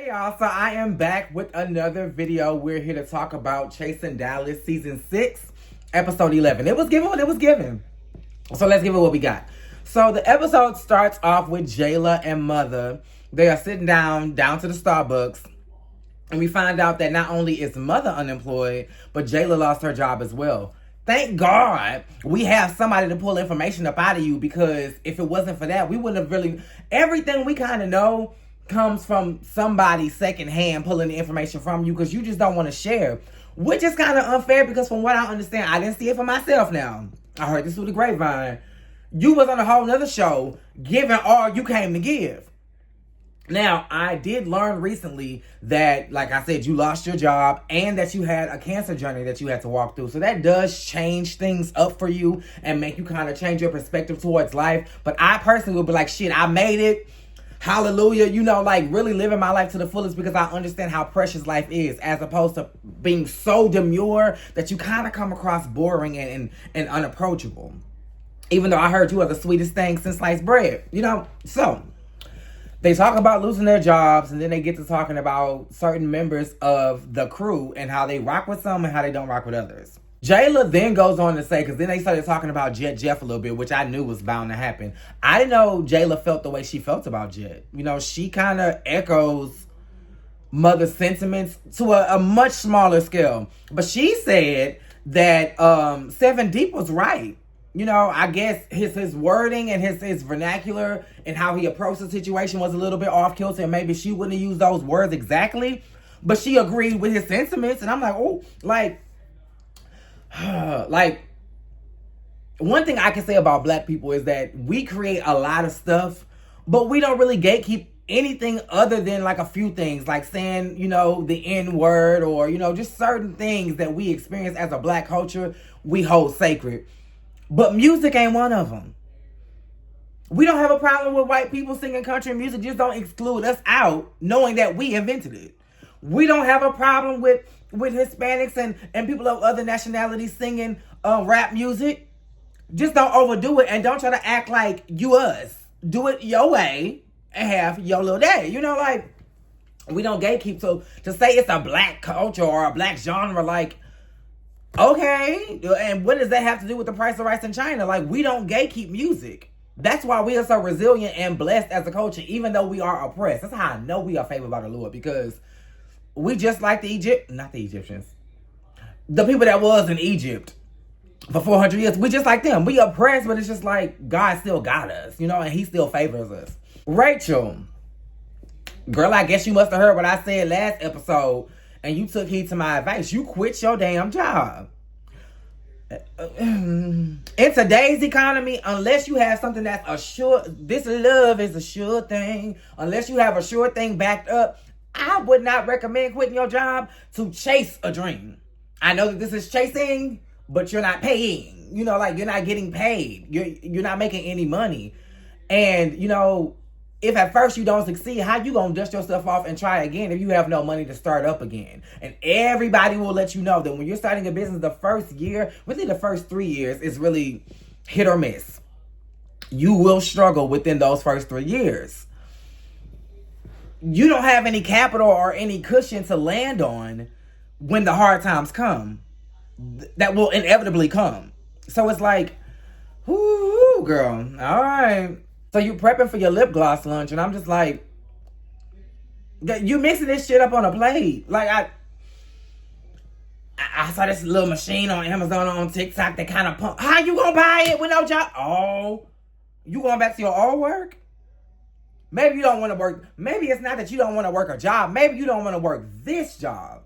Hey y'all, so I am back with another video. We're here to talk about Chasing Dallas Season 6, Episode 11. It was given what it was given. So let's give it what we got. So the episode starts off with Jayla and Mother. They are sitting down to the Starbucks. And we find out that not only is Mother unemployed, but Jayla lost her job as well. Thank God we have somebody to pull information up out of you, because if it wasn't for that, we wouldn't have really... Everything we kind of know comes from somebody secondhand pulling the information from you, because you just don't want to share. Which is kind of unfair, because from what I understand, I didn't see it for myself now. I heard this through the grapevine. You was on a whole nother show giving all you came to give. Now, I did learn recently that, like I said, you lost your job and that you had a cancer journey that you had to walk through. So that does change things up for you and make you kind of change your perspective towards life. But I personally would be like, shit, I made it. Hallelujah. You know, like really living my life to the fullest, because I understand how precious life is, as opposed to being so demure that you kind of come across boring and unapproachable. Even though I heard you are the sweetest thing since sliced bread, you know? So they talk about losing their jobs, and then they get to talking about certain members of the crew and how they rock with some and how they don't rock with others. Jayla then goes on to say, because then they started talking about Jet Jeff a little bit, which I knew was bound to happen. I didn't know Jayla felt the way she felt about Jet. You know, she kind of echoes Mother's sentiments to a much smaller scale. But she said that 7 Deep was right. You know, I guess his wording and his vernacular and how he approached the situation was a little bit off kilter, and maybe she wouldn't have used those words exactly, but she agreed with his sentiments. And I'm like, oh, like one thing I can say about black people is that we create a lot of stuff, but we don't really gatekeep anything other than like a few things, like saying, you know, the N word, or, you know, just certain things that we experience as a black culture, we hold sacred. But music ain't one of them. We don't have a problem with white people singing country music. Just don't exclude us out, knowing that we invented it. We don't have a problem with Hispanics and people of other nationalities singing rap music. Just don't overdo it, and don't try to act like you us. Do it your way and have your little day. You know, like, we don't gatekeep. So to say it's a black culture or a black genre, like, okay, and what does that have to do with the price of rice in China? Like, we don't gatekeep music. That's why we are so resilient and blessed as a culture, even though we are oppressed. That's how I know we are favored by the Lord, because we just like the Egyptians. The people that was in Egypt for 400 years, we just like them. We oppressed, but it's just like God still got us, you know, and he still favors us. Rachel, girl, I guess you must have heard what I said last episode, and you took heed to my advice. You quit your damn job. In today's economy, unless you have something that's a sure, this love is a sure thing. Unless you have a sure thing backed up, I would not recommend quitting your job to chase a dream. I know that this is chasing, but you're not paying. You know, like, you're not getting paid. You're not making any money. And, you know, if at first you don't succeed, how you gonna dust yourself off and try again if you have no money to start up again? And everybody will let you know that when you're starting a business, the first year, within the first 3 years, is really hit or miss. You will struggle within those first 3 years. You don't have any capital or any cushion to land on when the hard times come. That will inevitably come. So it's like, whoo, girl, all right. So you prepping for your lip gloss lunch, and I'm just like, you mixing this shit up on a plate. Like, I saw this little machine on Amazon, on TikTok, that kind of pump. How you gonna buy it with no job? Oh, you going back to your old work? Maybe you don't want to work. Maybe it's not that you don't want to work a job. Maybe you don't want to work this job.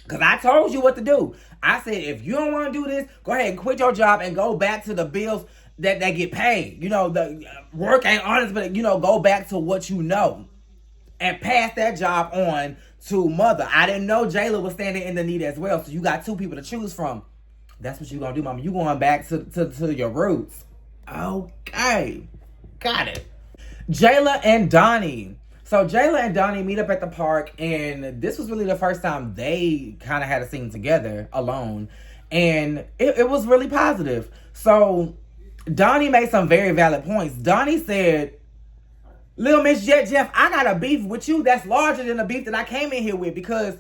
Because I told you what to do. I said, if you don't want to do this, go ahead and quit your job and go back to the bills that get paid. You know, the work ain't honest, but, you know, go back to what you know and pass that job on to Mother. I didn't know Jayla was standing in the need as well, so you got 2 people to choose from. That's what you gonna do, mama. You going back to your roots. Okay, got it. Jayla and Donnie. So Jayla and Donnie meet up at the park, and this was really the first time they kind of had a scene together alone, and it was really positive. So Donnie made some very valid points. Donnie said Little Miss Jet Jeff, I got a beef with you that's larger than the beef that I came in here with, because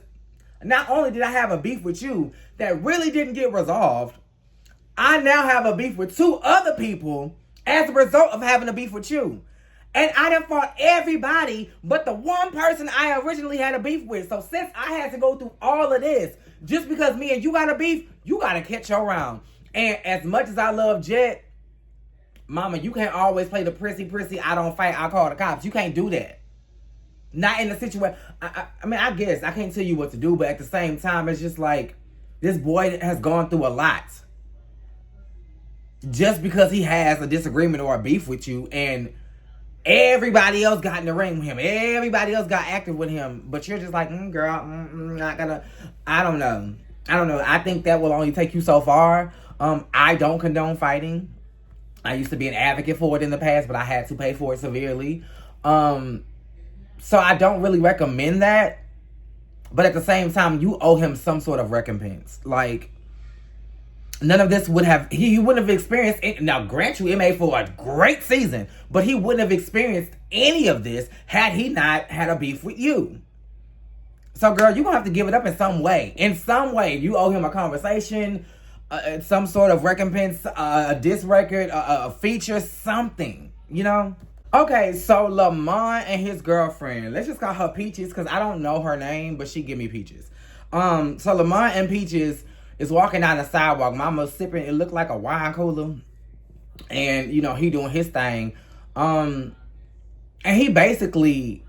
not only did I have a beef with you that really didn't get resolved, I now have a beef with 2 other people as a result of having a beef with you. And I done fought everybody but the one person I originally had a beef with. So since I had to go through all of this, just because me and you got a beef, you got to catch your round. And as much as I love Jet, mama, you can't always play the prissy, I don't fight, I call the cops. You can't do that. Not in the situation. I mean, I guess I can't tell you what to do, but at the same time, it's just like, this boy has gone through a lot. Just because he has a disagreement or a beef with you, and everybody else got in the ring with him, everybody else got active with him, but you're just like, girl, not gonna. I don't know. I think that will only take you so far. I don't condone fighting. I used to be an advocate for it in the past, but I had to pay for it severely. So I don't really recommend that. But at the same time, you owe him some sort of recompense. Like, none of this would have, he wouldn't have experienced it. Now, grant you, it made for a great season, but he wouldn't have experienced any of this had he not had a beef with you. So, girl, you're going to have to give it up in some way. In some way, you owe him a conversation, some sort of recompense, a diss record, a feature, something, you know? Okay, so Lamont and his girlfriend, let's just call her Peaches, because I don't know her name, but she give me Peaches. So Lamont and Peaches is walking down the sidewalk. Mama's sipping, it looked like a wine cooler. And, you know, he doing his thing. And he basically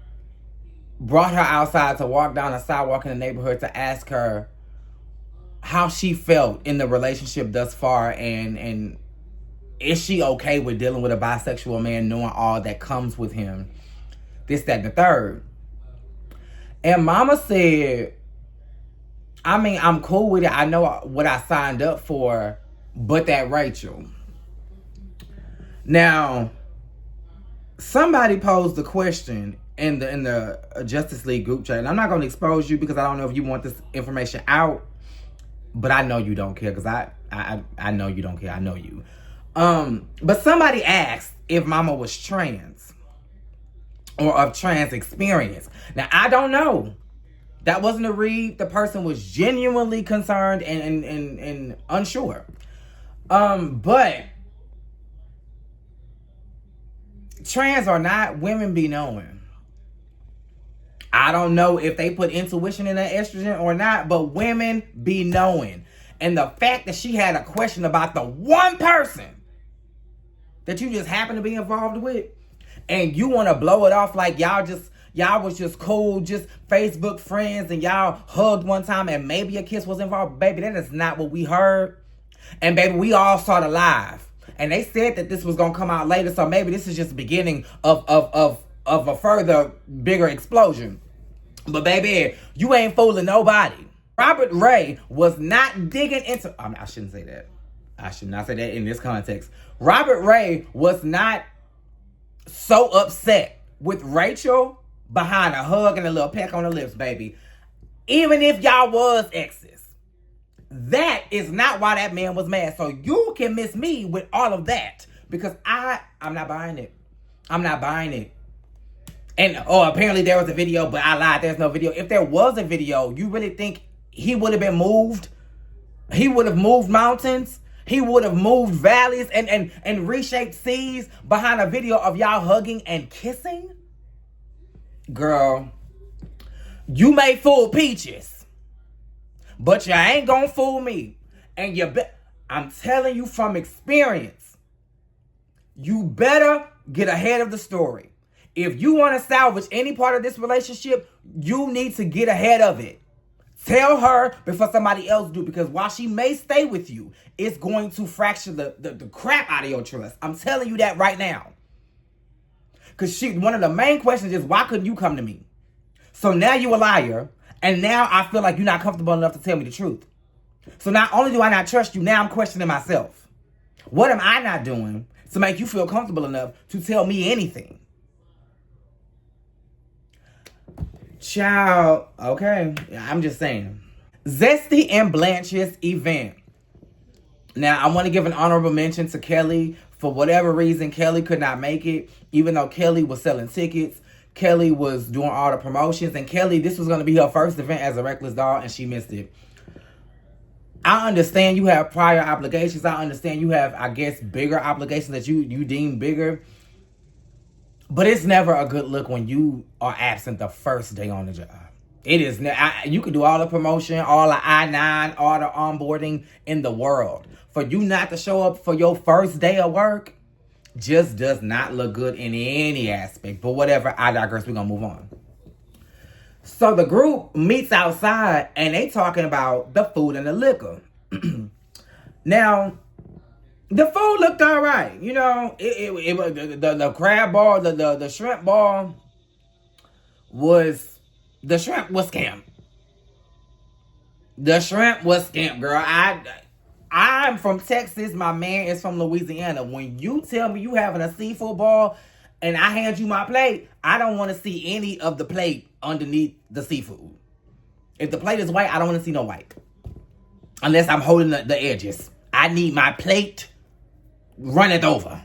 brought her outside to walk down the sidewalk in the neighborhood to ask her how she felt in the relationship thus far, and is she okay with dealing with a bisexual man, knowing all that comes with him, this, that, and the third. And Mama said, I mean, I'm cool with it. I know what I signed up for, but that Rachel. Now, somebody posed the question in the Justice League group chat, and I'm not going to expose you because I don't know if you want this information out, but I know you don't care, because I know you don't care. I know you. But somebody asked if Mama was trans or of trans experience. Now, I don't know. That wasn't a read. The person was genuinely concerned and unsure. But trans or not, women be knowing. I don't know if they put intuition in that estrogen or not, but women be knowing. And the fact that she had a question about the one person that you just happen to be involved with, and you want to blow it off like y'all was just cool, just Facebook friends, and y'all hugged one time and maybe a kiss was involved. Baby, that is not what we heard. And baby, we all saw the live. And they said that this was going to come out later, so maybe this is just the beginning of a further bigger explosion. But baby, you ain't fooling nobody. Robert Ray was not digging into, I shouldn't say that. I should not say that in this context. Robert Ray was not so upset with Rachel behind a hug and a little peck on the lips, baby. Even if y'all was exes. That is not why that man was mad. So you can miss me with all of that, because I'm not buying it. I'm not buying it. And apparently there was a video, but I lied. There's no video. If there was a video, you really think he would have been moved? He would have moved mountains. He would have moved valleys and reshaped seas behind a video of y'all hugging and kissing? Girl, you may fool Peaches, but you ain't gonna fool me. And I'm telling you from experience, you better get ahead of the story. If you want to salvage any part of this relationship, you need to get ahead of it. Tell her before somebody else do, because while she may stay with you, it's going to fracture the crap out of your trust. I'm telling you that right now. Because one of the main questions is, why couldn't you come to me? So now you a liar, and now I feel like you're not comfortable enough to tell me the truth. So not only do I not trust you, now I'm questioning myself. What am I not doing to make you feel comfortable enough to tell me anything? Child, okay, I'm just saying. Zesty and Blanche's event. Now, I want to give an honorable mention to Kelly For whatever reason, Kelly could not make it, even though Kelly was selling tickets. Kelly was doing all the promotions, and Kelly, this was going to be her first event as a Reckless Doll, and she missed it. I understand you have prior obligations. I understand you have, I guess, bigger obligations that you deem bigger. But it's never a good look when you are absent the first day on the job. It is. You can do all the promotion, all the I-9, all the onboarding in the world. For you not to show up for your first day of work just does not look good in any aspect. But whatever, I digress. We're going to move on. So the group meets outside and they talking about the food and the liquor. Now, the food looked all right. You know, the crab ball, the shrimp ball the shrimp was scam. The shrimp was scam, girl. I'm from Texas. My man is from Louisiana. When you tell me you having a seafood ball and I hand you my plate, I don't want to see any of the plate underneath the seafood. If the plate is white, I don't want to see no white. Unless I'm holding the edges. I need my plate runneth over.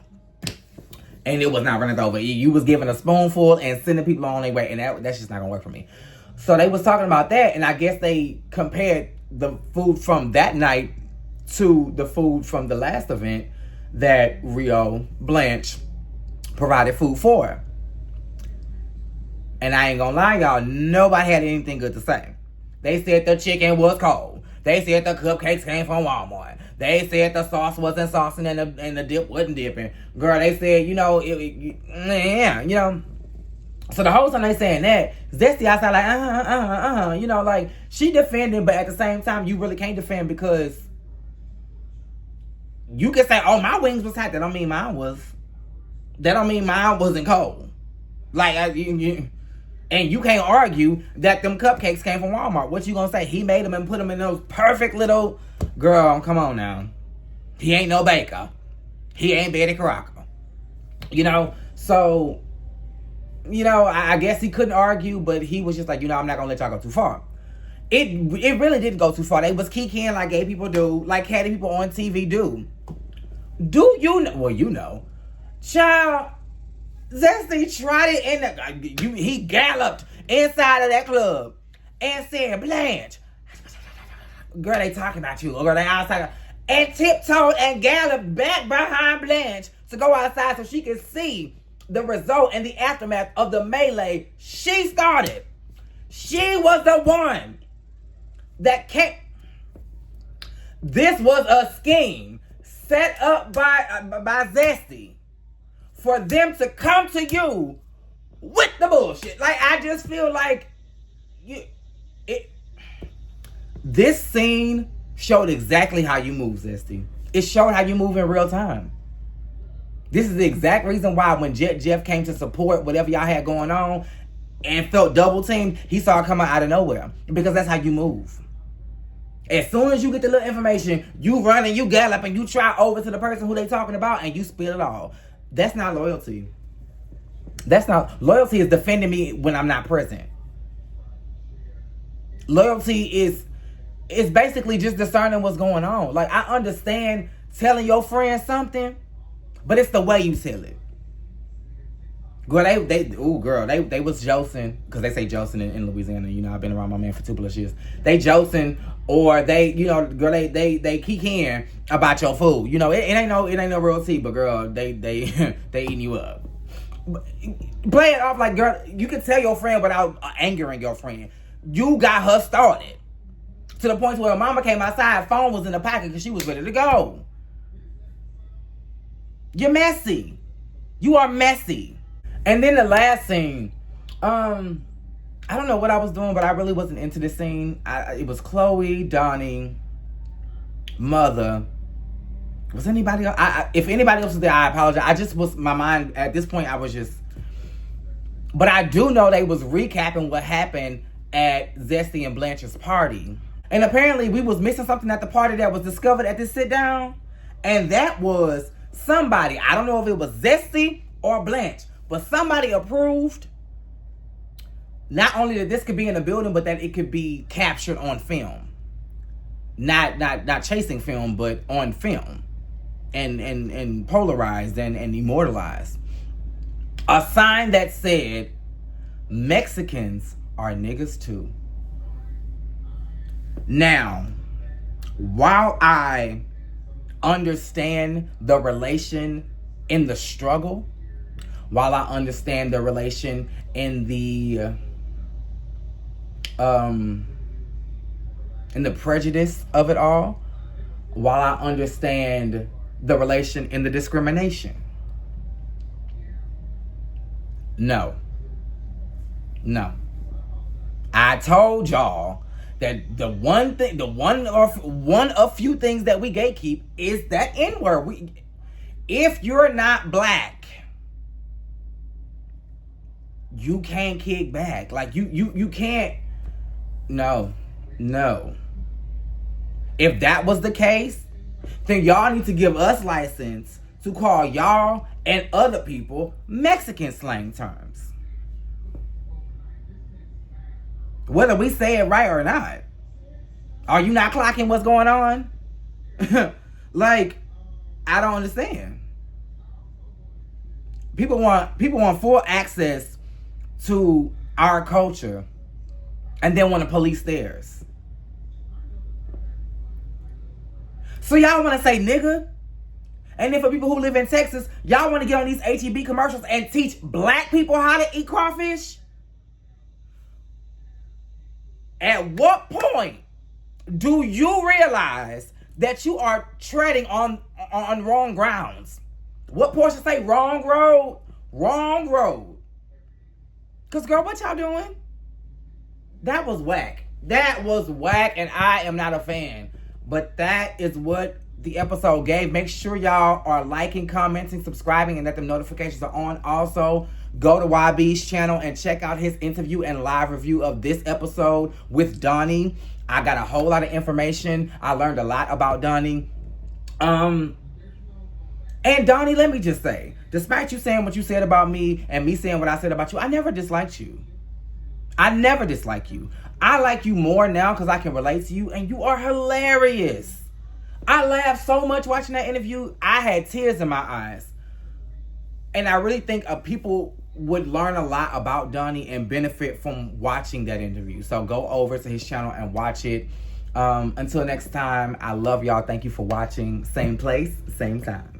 And it was not runneth over. You was giving a spoonful and sending people on their way. And that's just not going to work for me. So they was talking about that. And I guess they compared the food from that night to the food from the last event that Rio Blanche provided food for. And I ain't gonna lie, y'all, nobody had anything good to say. They said the chicken was cold. They said the cupcakes came from Walmart. They said the sauce wasn't saucing and the dip wasn't dipping. Girl, they said, you know, yeah, you know. So the whole time they saying that, Zesty outside like, you know, like, she defending, but at the same time, you really can't defend because you can say, oh, my wings was hot. That don't mean mine was. That don't mean mine wasn't cold. Like, and you can't argue that them cupcakes came from Walmart. What you gonna say? He made them and put them in those perfect little... Girl, come on now. He ain't no baker. He ain't Betty Crocker. You know? So, you know, I guess he couldn't argue, but he was just like, you know, I'm not gonna let y'all go too far. It really didn't go too far. They was kikiing like gay people do, like catty people on TV do. Do you know? Well, you know. Child, Zesty tried it in he galloped inside of that club and said, Blanche, girl, they talking about you. Girl, they outside. And tiptoed and galloped back behind Blanche to go outside so she could see the result and the aftermath of the melee she started. She was the one that came. This was a scheme set up by Zesty for them to come to you with the bullshit. Like, I just feel like this scene showed exactly how you move, Zesty. It showed how you move in real time. This is the exact reason why when Jeff came to support whatever y'all had going on and felt double teamed, he saw it coming out of nowhere. Because that's how you move. As soon as you get the little information, you run and you gallop and you try over to the person who they talking about and you spill it all. That's not loyalty. That's not... Loyalty is defending me when I'm not present. Loyalty is basically just discerning what's going on. Like, I understand telling your friend something, but it's the way you tell it. Girl, they was josing, because they say josing in Louisiana. You know, I've been around my man for 2+ years. They josing, or they, you know, girl, they keep hearing about your food. You know, it ain't no real tea, but girl, they eating you up. Play it off like, girl, you can tell your friend without angering your friend. You got her started. To the point where her mama came outside, phone was in the pocket because she was ready to go. You're messy. You are messy. And then the last scene, I don't know what I was doing, but I really wasn't into this scene. It was Chloe, Donnie, Mother. Was anybody else? If anybody else was there, I apologize. My mind, at this point, I was just... But I do know they was recapping what happened at Zesty and Blanche's party. And apparently we was missing something at the party that was discovered at this sit down. And that was somebody, I don't know if it was Zesty or Blanche, but somebody approved not only that this could be in the building, but that it could be captured on film. Not chasing film, but on film. and polarized and immortalized. A sign that said, Mexicans are niggas too. Now, while I understand the relation in the struggle, while I understand the relation in the prejudice of it all, while I understand the relation in the discrimination, no. I told y'all that one of few things that we gatekeep is that N-word. If you're not black, you can't kick back. Like you can't. No. If that was the case, then y'all need to give us license to call y'all and other people Mexican slang terms. Whether we say it right or not. Are you not clocking what's going on? Like, I don't understand. People want full access to our culture and then want to police theirs. So y'all want to say nigga? And then for people who live in Texas, y'all want to get on these HEB commercials and teach black people how to eat crawfish? At what point do you realize that you are treading on wrong grounds? What portion say wrong road? Wrong road. Because, girl, what y'all doing? That was whack. That was whack, and I am not a fan. But that is what the episode gave. Make sure y'all are liking, commenting, subscribing, and that the notifications are on. Also, go to YB's channel and check out his interview and live review of this episode with Donnie. I got a whole lot of information. I learned a lot about Donnie. And Donnie, let me just say, despite you saying what you said about me and me saying what I said about you, I never disliked you. I never dislike you. I like you more now because I can relate to you, and you are hilarious. I laughed so much watching that interview. I had tears in my eyes. And I really think people would learn a lot about Donnie and benefit from watching that interview. So go over to his channel and watch it. Until next time, I love y'all. Thank you for watching. Same place, same time.